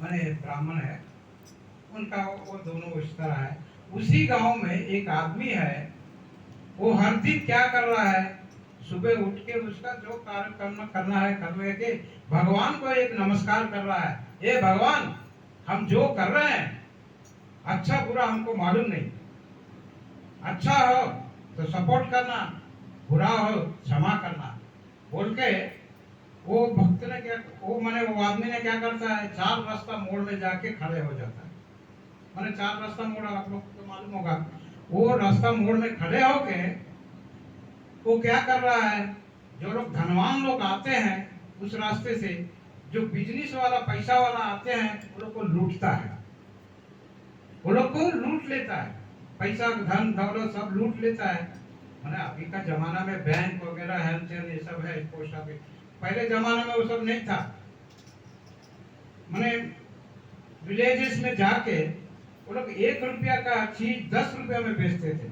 माने ब्राह्मण है, उनका वो दोनों इस तरह है। उसी गांव में एक आदमी है, वो हर दिन क्या कर रहा है, सुबह उठ के उसका जो कार्य करना करना है कर लेके भगवान को एक नमस्कार कर रहा है। ये भगवान, हम जो कर रहे हैं अच्छा बुरा हमको मालूम नहीं, अच्छा हो तो सपोर्ट करना, बुरा हो क्षमा करना बोल के वो भक्त ने क्या, वो माने वो आदमी ने क्या करता है, चार रास्ता मोड़ में जाके खड़े हो जाता है। माने चार रास्ता मोड़ आप लोग को मालूम होगा, वो रास्ता मोड़ में खड़े होके वो क्या कर रहा है, जो लोग धनवान लोग आते हैं उस रास्ते से, जो बिजनेस वाला पैसा वाला आते हैं वो लोग को लूटता है, वो लोग को लूट लेता है, पैसा धन दौलत सब लूट लेता है। मैंने अभी का जमाना में बैंक वगैरह हेल्थ ये सब है, पोस्ट ऑफिस, पहले जमाने में वो सब नहीं था। मैंने विलेजेस में जाके वो लोग 1 रुपया का चीज 10 रुपया में बेचते थे,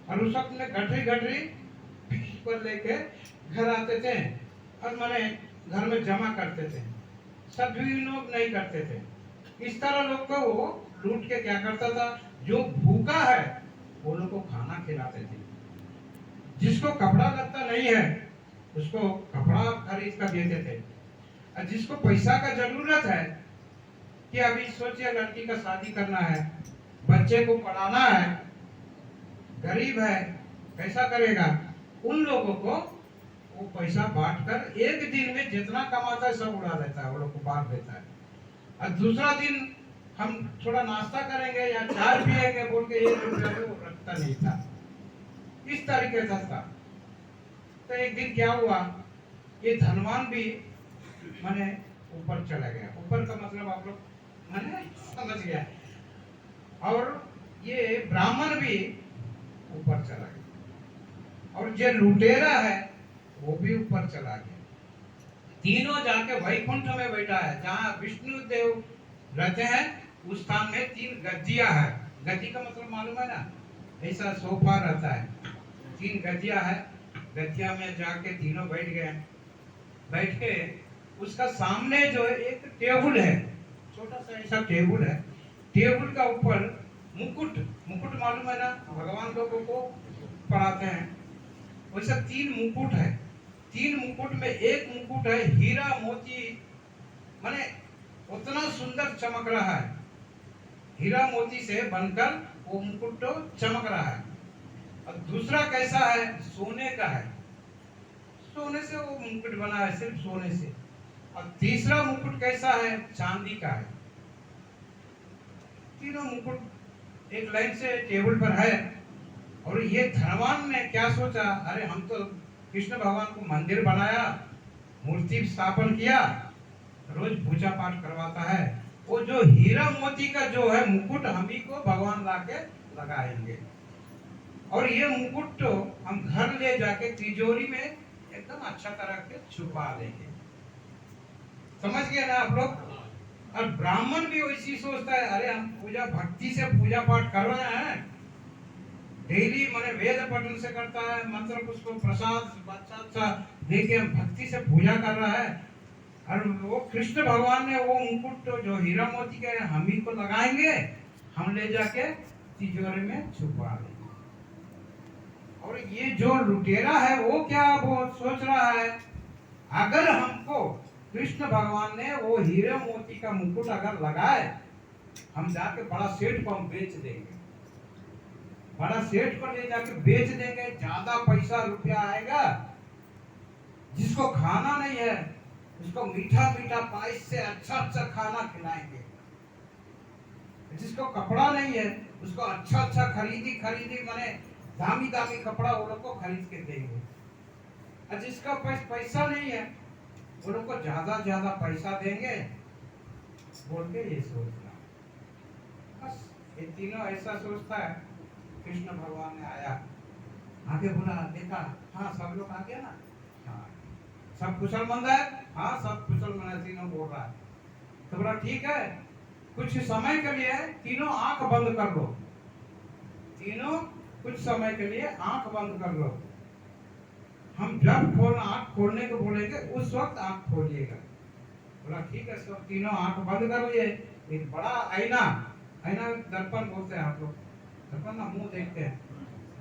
और उस वक्त में गठरी गठरी पर लेके घर आते थे और मैंने घर में जमा करते थे। सभी लोग नहीं करते थे, इस तरह लोग को वो लूट के क्या करता था, जो भूखा है वो लोग को खाना खिलाते थे, जिसको कपड़ा लगता नहीं है उसको कपड़ा खरीद कर देते थे, और जिसको पैसा का जरूरत है कि अभी सोचिए लड़की का शादी करना है, बच्चे को पढ़ाना है, गरीब है कैसा करेगा, उन लोगों को वो पैसा बांट कर एक दिन में जितना कमाता है सब उड़ा देता है, वो लोग को बांट देता है। और दूसरा दिन हम थोड़ा नाश्ता करेंगे या चाय पिएंगे बोल के 1 रुपया में वो रखता नहीं था, इस तरीके से था। तो एक दिन क्या हुआ, ये धनवान भी माने ऊपर चला गया, ऊपर का मतलब आप लोग माने समझ गया, और ये ब्राह्मण भी ऊपर चला गया, और जो लुटेरा है वो भी ऊपर चला गया। तीनों जाके वैकुंठ में बैठा है, जहाँ विष्णु देव रहते हैं उस स्थान में 3 गद्दियां है। गद्दी का मतलब मालूम है ना, ऐसा सोफा रहता है, 3 गद्दियां है, गद्दिया में जाके तीनों बैठ गए। बैठ के उसका सामने जो है एक टेबल है, छोटा सा ऐसा टेबल है, टेबल का ऊपर मुकुट, मुकुट मालूम है ना, भगवान लोगों को पढ़ाते हैं, वैसा 3 मुकुट है। 3 मुकुट में एक मुकुट है हीरा मोती, माने उतना सुंदर चमक रहा है, हीरा मोती से बनकर वो मुकुट तो चमक रहा है। और दूसरा कैसा है, सोने का है, सोने से वो मुकुट बना है, सिर्फ सोने से। और तीसरा मुकुट कैसा है, चांदी का है। तीनों मुकुट एक लाइन से टेबल पर है। और ये धनवान ने क्या सोचा, अरे हम तो कृष्ण भगवान को मंदिर बनाया, मूर्ति स्थापन किया, रोज पूजा पाठ करवाता है, वो जो हीरा मोती का जो है मुकुट हम ही को भगवान लाके लगाएंगे, और ये मुकुट तो हम घर ले जाके तिजोरी में एकदम अच्छा तरह के छुपा लेंगे। समझ गए ना आप लोग। और ब्राह्मण भी वैसी सोचता है, अरे हम पूजा भक्ति से पूजा पाठ कर रहे हैं, डेली माने वेद पठन से करता है, मंत्र पुष्प प्रसाद अच्छा देके भक्ति से पूजा कर रहा है, और वो कृष्ण भगवान ने वो मुकुट तो जो हीरा मोती के हम ही को लगाएंगे, हम ले जाके तिजोरी में छुपा लेंगे। और ये जो लुटेरा है वो क्या वो सोच रहा है, अगर हमको कृष्ण भगवान ने वो हीरे मोती का मुकुट अगर लगाए, हम जाके बड़ा सेठ को हम बेच देंगे, बड़ा सेठ को ले जाके बेच देंगे, ज्यादा पैसा रुपया आएगा, जिसको खाना नहीं है उसको मीठा मीठा पाइस से अच्छा अच्छा खाना खिलाएंगे, जिसको कपड़ा नहीं है उसको अच्छा अच्छा खरीदी खरीदी माने दामी दामी कपड़ा वो लोग को खरीद के देंगे, और जिसका पैसा नहीं है वो लोग को ज्यादा ज्यादा पैसा देंगे बोल के ये सोचना। बस ये तीनों ऐसा सोचता है। कृष्ण भगवान ने आया, आगे बोला, देखा हाँ सब लोग आ गया ना, हाँ सब कुशल मंद है, हाँ सब कुशल मंद है, तीनों बोल रहा है। तो बोला ठीक है, कुछ समय के लिए तीनों आंख बंद कर लो, तीनों कुछ समय के लिए आंख बंद कर लो, हम जब आंख खोलने को बोलेंगे उस वक्त आंख खोलिएगा। बोला ठीक है, सब तीनों आंख बंद कर लिए। एक बड़ा आईना, आईना दर्पण बोलते हैं आप लोग, दर्पण ना, मुंह देखते हैं,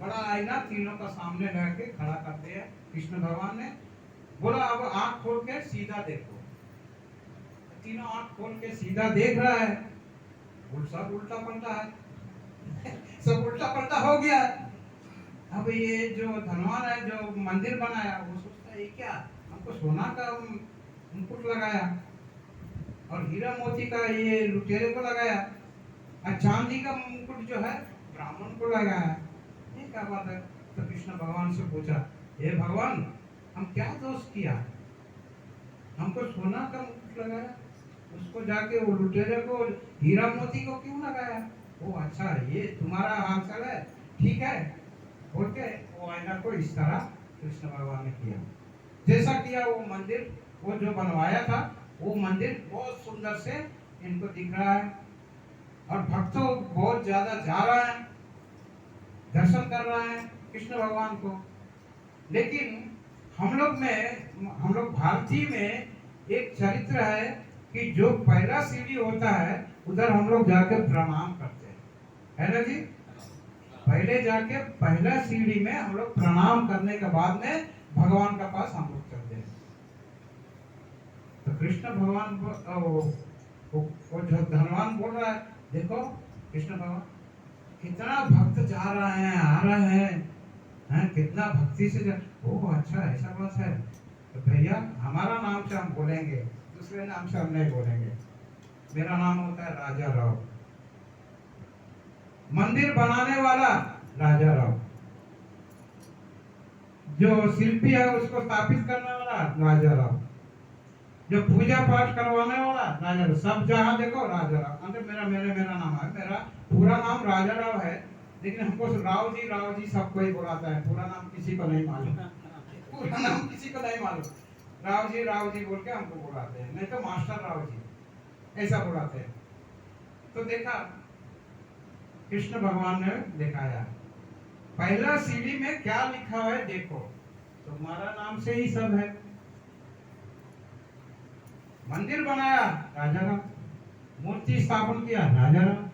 बड़ा आईना तीनों का सामने रख के खड़ा कर दिया कृष्ण भगवान ने। बोला अब आंख खोल के सीधा देखो। तीनों आंख खोल के सीधा देख रहा है, सब उल्टा पलटा है सब उल्टा पलटा हो गया। अब ये जो धनवान है, जो मंदिर बनाया, वो सोचता है क्या, हमको सोना का मुकुट लगाया और हीरा मोती का ये लुटेरे को लगाया, और चांदी का मुकुट जो है ब्राह्मण को लगाया, ये क्या बात है। तो कृष्ण भगवान से पूछा, हे भगवान, हम क्या दोष किया, हमको सोना का मुकुट लगाया, उसको जाके वो लुटेरे को हीरा मोती को क्यों लगाया। ओ अच्छा, ये तुम्हारा आंसर है, ठीक है बोल के वो आईना को इस तरह कृष्ण भगवान ने किया। जैसा किया वो मंदिर, वो जो बनवाया था वो मंदिर बहुत सुंदर से इनको दिख रहा है, और भक्तों बहुत ज्यादा जा रहा है, दर्शन कर रहा है कृष्ण भगवान को। लेकिन हम लोग भारतीय में एक चरित्र है कि जो पहला सीढ़ी होता है उधर हम लोग जाके प्रणाम करते हैं, है ना जी। पहले जाके पहला सीढ़ी में हम लोग प्रणाम करने के बाद में भगवान का पास हम लोग चलते हैं। तो कृष्ण भगवान वो जो धनवान बोल रहा है, देखो कृष्ण भगवान कितना भक्त जा रहा है, आ रहा है, कितना भक्ति से ओह अच्छा ऐसा बात है। तो भैया हमारा नाम से हम बोलेंगे, दूसरे नाम से हम नहीं बोलेंगे। मेरा नाम होता है राजा राव, मंदिर बनाने वाला राजा राव, जो शिल्पी है उसको स्थापित करने वाला राजा राव, जो पूजा पाठ करवाने वाला राजा राव, सब जहाँ देखो राजा राव। अंदर मेरा नाम है, मेरा पूरा नाम राजा राव है, लेकिन हमको राव जी सबको ही बुलाता है, पूरा नाम किसी को नहीं मालूम पूरा नाम किसी को नहीं मालूम, राव जी बोल के हमको बुलाते हैं, नहीं तो मास्टर राव जी ऐसा बुलाते हैं। तो देखा कृष्ण भगवान ने दिखाया पहला सीढ़ी में क्या लिखा है, देखो तुम्हारा नाम से ही सब है। मंदिर बनाया राजा राम, मूर्ति स्थापन किया राजा राम,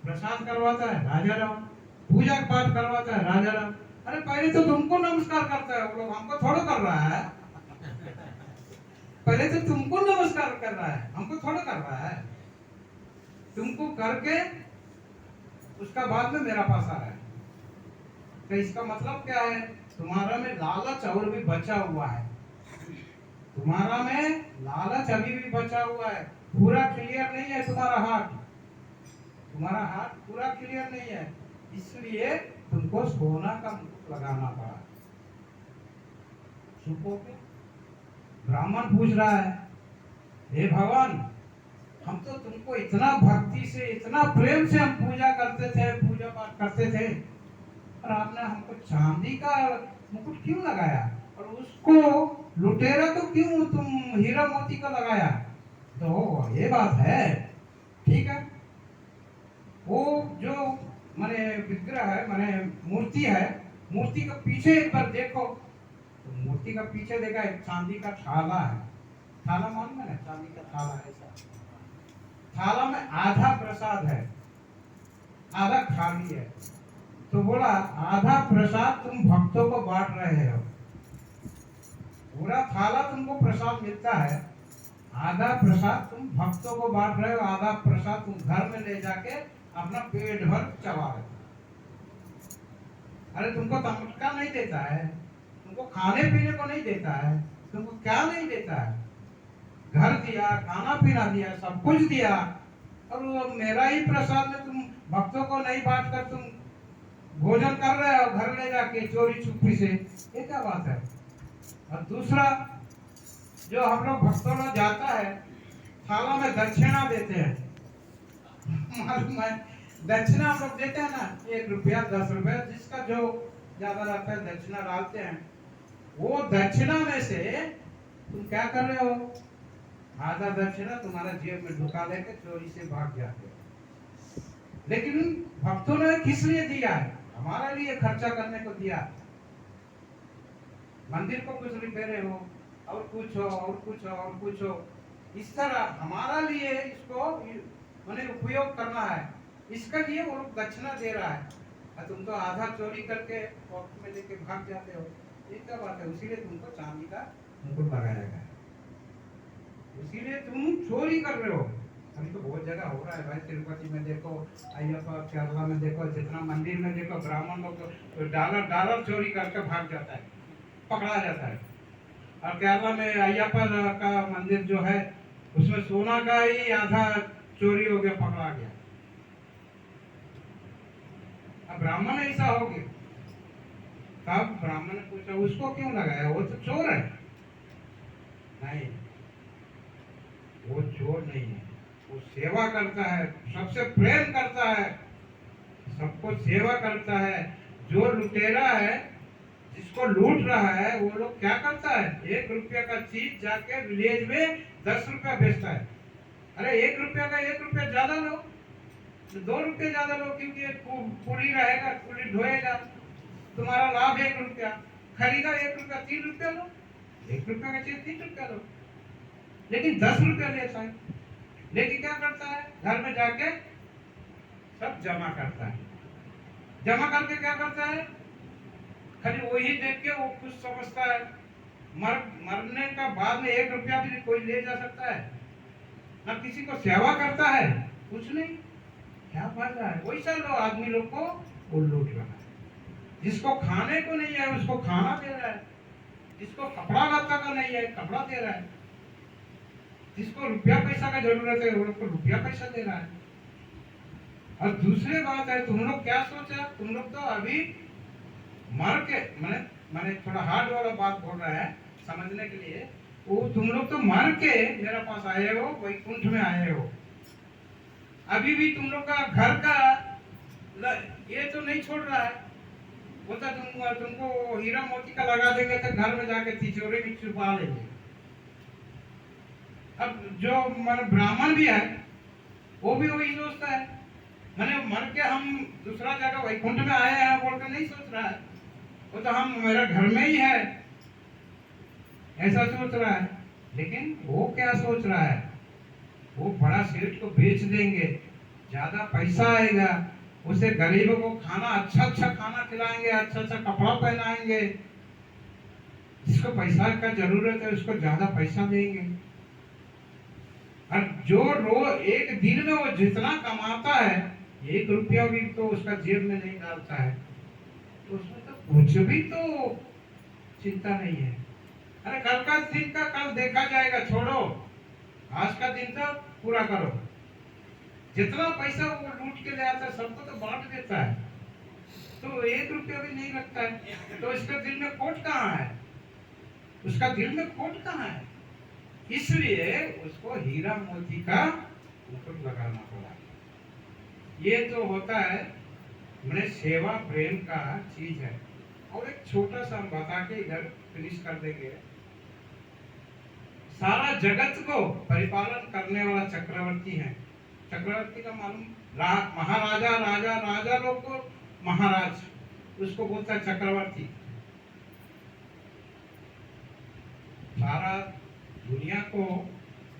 प्रसाद करवाता है राजा राम, पूजा पाठ करवाता है राजा राम। अरे पहले तो तुमको नमस्कार करता है वो लोग, हमको थोड़ा कर रहा है पहले तो तुमको नमस्कार कर रहा है, हमको थोड़ा कर रहा है। तुमको करके उसका बाद में मेरा पास आ रहा है। तो इसका मतलब क्या है, तुम्हारा में लालच और भी बचा हुआ है, तुम्हारा में लालच अभी भी बचा हुआ है, पूरा क्लियर नहीं है तुम्हारा हार्ट पूरा क्लियर नहीं है, इसलिए तुमको सोना का मुकुट लगाना पड़ा। छुपोगे। ब्राह्मण पूछ रहा है, हे भगवान, हम तो तुमको इतना भक्ति से इतना प्रेम से हम पूजा करते थे, पूजा पाठ करते थे, और आपने हमको चांदी का मुकुट क्यों लगाया, और उसको लुटेरा तो क्यों तुम हीरा मोती का लगाया। तो ये बात है, ठीक है। वो जो माने विग्रह है, माने मूर्ति है, मूर्ति के पीछे एक बार देखो, तो मूर्ति का पीछे देखा एक चांदी का थाला है, थाला मालूम है ना, चांदी का थाला है, थाला में आधा प्रसाद है, आधा खाली है। तो बोला आधा प्रसाद तुम भक्तों को बांट रहे हो, पूरा थाला तुमको प्रसाद मिलता है, आधा प्रसाद तुम भक्तों को बांट रहे हो, आधा प्रसाद तुम घर में ले जाके अपना पेट भर चबा रहे हो। अरे तुमको तमटका नहीं देता है, तुमको खाने पीने को नहीं देता है, तुमको क्या नहीं देता है, घर दिया, खाना पीना दिया, सब कुछ दिया, और वो मेरा ही प्रसाद में तुम भक्तों को नहीं बांट कर तुम भोजन कर रहे हो घर ले जाके चोरी छुपी से, ये क्या बात है। और दूसरा जो हम लोग भक्तों में जाता है, थाला में दक्षिणा देते हैं मालूम है, दक्षिणा हम लोग देते हैं ना, 1 रुपया 10 रुपया, जिसका जो ज्यादा रहता है दक्षिणा डालते हैं। वो दक्षिणा में से तुम क्या कर रहे हो, आधा दक्षिणा तुम्हारा जेब में ढुका लेके चोरी से भाग जाते हो। लेकिन भक्तों ने किस लिए दिया है, हमारे लिए खर्चा करने को दिया। मंदिर को कुछ रिपेयर हो और कुछ हो और कुछ हो और कुछ हो, इस तरह हमारा लिए इसको मैंने उपयोग करना है, इसका लिए वो लोग दक्षिणा दे रहा है, और तुम तो आधा चोरी करके पॉकेट में लेके भाग जाते हो। ये क्या बात है? इसीलिए तुमको चांदी का मुकुट लगाया गया है, इसीलिए तुम चोरी कर रहे हो। अभी तो बहुत जगह हो रहा है भाई, तिरुपति में देखो, अय्यप्पा केरला में देखो, जितना मंदिर में देखो, ब्राह्मण लोग तो डॉलर डॉलर चोरी करके भाग जाता है, पकड़ा जाता है। और केरला में अय्यप्पा का मंदिर जो है, उसमें सोना का ही आधा चोरी हो गया, पकड़ा गया। अब ब्राह्मण ऐसा हो गया, तब ब्राह्मण ने पूछा उसको क्यों लगाया, वो तो चोर है। नहीं, वो चोर नहीं है, वो सेवा करता है, सबसे प्रेम करता है, सबको सेवा करता है। जो लुटेरा है, जिसको लूट रहा है, वो लोग क्या करता है, 1 रुपया का चीज जाके विलेज में 10 रुपया बेचता है। अरे 1 रुपया का 1 रुपया ज्यादा लो, 2 रुपये ज्यादा लो, क्योंकि कुली रहेगा, कुली ढोएगा, तुम्हारा लाभ 1 रुपया, खरीदा 1 रुपया, 3 रुपया लो, 1 रुपया का चीज 3 रुपया लो, लेकिन 10 रुपया लेता है। लेकिन क्या करता है, घर में जाके सब जमा करता है, जमा करके क्या करता है, खाली वही देख के वो खुश समझता है। मरने का बाद में 1 रुपया भी कोई ले जा सकता है ना, किसी को सेवा करता है, कुछ नहीं। क्या फायदा है? वैसा लो आदमी लोग को वो लूट रहा है। जिसको खाने को नहीं है उसको खाना दे रहा है, जिसको कपड़ा लत्ता का नहीं है कपड़ा दे रहा है, जिसको रुपया पैसा का जरूरत है वो लोग को रुपया पैसा दे रहा है। और दूसरी बात है, तुम लोग क्या सोचा, तुम लोग तो अभी मर के, मैंने थोड़ा हार्ड वाला बात बोल रहा है समझने के लिए, वो तुम लोग तो मर के मेरे पास आए हो, वैकुंठ में आए हो। अभी भी तुम लोग का घर का ये तो नहीं छोड़ रहा है, वो तो तुमको हीरा मोती का लगा देंगे तो घर में जाके तिजोरी में छुपा लेंगे। अब जो ब्राह्मण भी है वो भी वही सोचता है, मैंने मर के हम दूसरा जगह वैकुंठ में आए हैं बोलकर नहीं सोच रहा है, वो तो हम मेरा घर में ही है ऐसा सोच रहा है। लेकिन वो क्या सोच रहा है, वो बड़ा सेठ को बेच देंगे, ज्यादा पैसा आएगा, उसे गरीबों को खाना अच्छा खाना खिलाएंगे, अच्छा कपड़ा पहनाएंगे, जिसको पैसा का जरूरत है उसको ज्यादा पैसा देंगे। और जो एक दिन में वो जितना कमाता है 1 रुपया भी तो उसका जेब में नहीं डालता है, तो उसमें तो कुछ भी तो चिंता नहीं है। अरे कल का दिन का कल देखा जाएगा, छोड़ो, आज का दिन तो पूरा करो। जितना पैसा वो लूट के ले आता है सबको तो बांट देता है, तो 1 रुपया भी नहीं रखता है, तो इसका दिल में खोट कहाँ है, उसका दिल में खोट कहाँ है? इसलिए उसको हीरा मोती का मुकुट लगाना पड़ा। ये तो होता है मैंने सेवा प्रेम का चीज है। और एक छोटा सा हम बता के इधर फिनिश कर देंगे। सारा जगत को परिपालन करने वाला चक्रवर्ती है। चक्रवर्ती का मालूम, महाराजा राजा राजा लोग को महाराज, उसको बोलता है चक्रवर्ती। सारा दुनिया को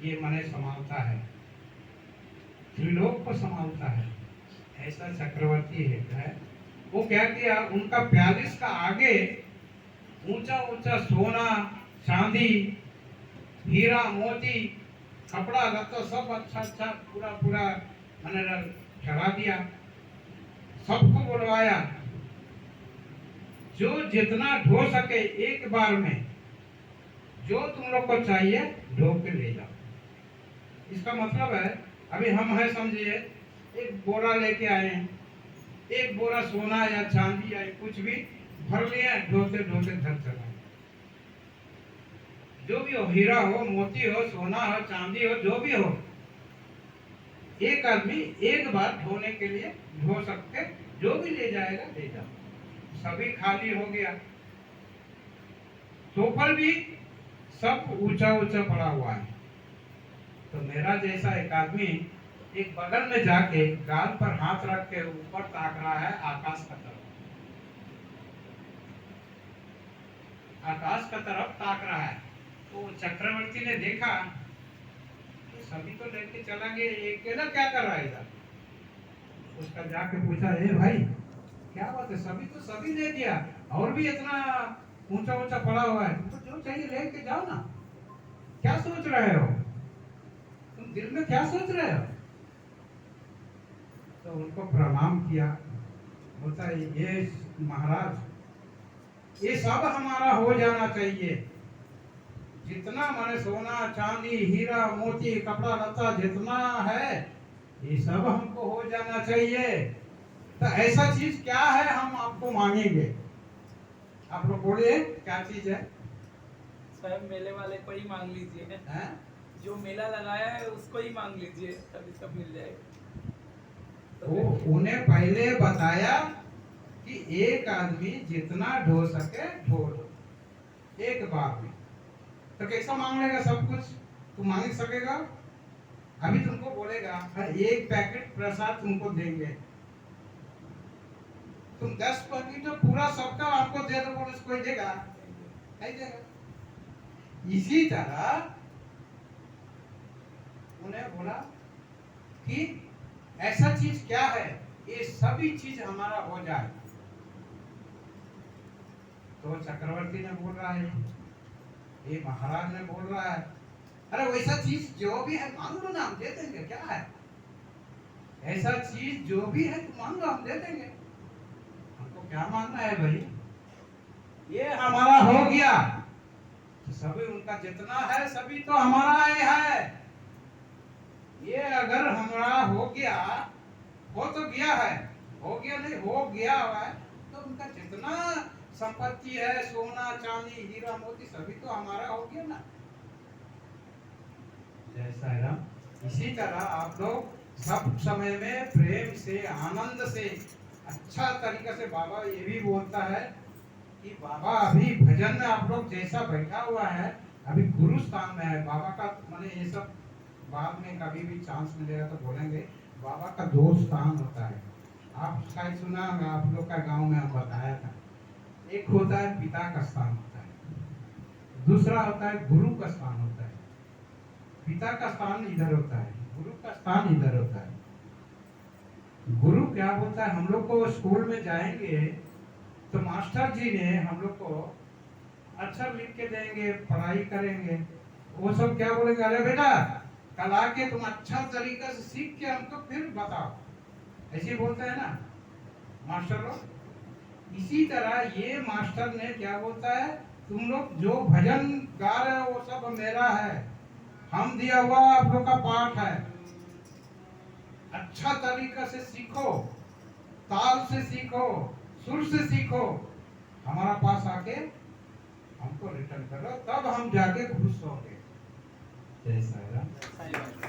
ये मने संभालता है, त्रिलोक को संभालता है, ऐसा चक्रवर्ती है। वो क्या किया, उनका 42 का आगे ऊंचा ऊंचा सोना चांदी हीरा मोती कपड़ा लत्ता सब अच्छा पूरा मैंने चढ़ा दिया, सबको बुलवाया, जो जितना ढो सके एक बार में, जो तुम लोग को चाहिए ढो के ले जाओ। इसका मतलब है अभी हम है समझिए एक बोरा लेके आए हैं, एक बोरा सोना या चांदी या कुछ भी भर लिया, ढोते ढोते घर चला। जो भी हो, हीरा हो मोती हो सोना हो चांदी हो जो भी हो, एक आदमी एक बार ढोने के लिए ढो सकते, जो भी ले जाएगा ले जाओ। सभी खाली हो गया, सोफल भी सब ऊंचा ऊंचा पड़ा हुआ है। तो मेरा जैसा एक आदमी एक बगल में जाके गाल पर हाथ रख के ऊपर ताक रहा है आकाश का तरफ, आकाश का तरफ ताक रहा है। तो चक्रवर्ती ने देखा सभी तो लेके चला गया, ये अकेला क्या कर रहा है इधर? उसका जाके पूछा, ए भाई क्या बात है, सभी तो सभी ले गया, और भी इतना ऊंचा ऊंचा पड़ा हुआ है, तुमको जो चाहिए लेके जाओ ना, क्या सोच रहे हो तुम, दिल में क्या सोच रहे हो? तो उनको प्रणाम किया, बोलता है ये महाराज ये सब हमारा हो जाना चाहिए, जितना माने सोना चांदी हीरा मोती कपड़ा लता जितना है ये सब हमको हो जाना चाहिए। तो ऐसा चीज क्या है हम आपको मांगेंगे? आप लोग बोलिए क्या चीज है? स्वयं मेले वाले को ही मांग लीजिए, हैं? जो मेला लगाया है उसको ही मांग लीजिए, तभी सब मिल जाएगा। तो उन्हें पहले बताया कि एक आदमी जितना ढो सके ढो लो एक बार में, तो कैसा मांग लेगा सब कुछ? तू मांग सकेगा? अभी तुमको बोलेगा एक पैकेट प्रसाद तुमको देंगे, तुम 10 पैकेट तो पूरा सबका आपको दे दो, बोले कोई देगा? नहीं देगा। इसी तरह उन्हें बोला कि ऐसा चीज क्या है ये सभी चीज हमारा हो जाए। तो चक्रवर्ती ने बोल रहा है, ये महाराज ने बोल रहा है, अरे वैसा चीज जो भी है मांग लो ना, हम दे देंगे, क्या है? ऐसा चीज जो भी है तुम मांग लो, हम दे देंगे। हमको क्या मांगना है भाई? ये हमारा हो गया, तो सभी उनका जितना है सभी तो हमारा ही है। ये अगर हमारा हो गया, हो तो गया है, हो गया नहीं हो गया हुआ है, तो उनका जितना संपत्ति है सोना चांदी हीरा मोती सभी तो हमारा हो गया ना। जय साईं राम। इसी तरह आप लोग सब समय में प्रेम से आनंद से अच्छा तरीका से, बाबा ये भी बोलता है कि बाबा अभी भजन में आप लोग जैसा बैठा हुआ है अभी गुरु स्थान में है। बाबा का माने ये सब बाद में कभी भी चांस मिलेगा तो बोलेंगे, बाबा का 2 स्थान होता है। आप शायद सुना होगा, आप लोग का गांव में हम बताया था, एक होता है पिता का स्थान होता है, दूसरा होता है गुरु का स्थान होता है। पिता का स्थान इधर होता है, गुरु का स्थान इधर होता है। गुरु क्या बोलता है, हम लोग को स्कूल में जाएंगे तो मास्टर जी ने हम लोग को अक्षर लिख के देंगे, पढ़ाई करेंगे, वो सब क्या बोलेंगे, अरे बेटा कल आके तुम अच्छा तरीका से सीख के हमको फिर बताओ, ऐसे बोलते हैं ना मास्टर लोग। इसी तरह ये मास्टर ने क्या बोलता है, तुम लोग जो भजन गा रहे हो वो सब मेरा है, हम दिया हुआ आप लोग का पाठ है, अच्छा तरीका से सीखो, ताल से सीखो, सुर से सीखो, हमारा पास आके हमको रिटर्न करो, तब हम जाके खुश होंगे। जय साईं राम।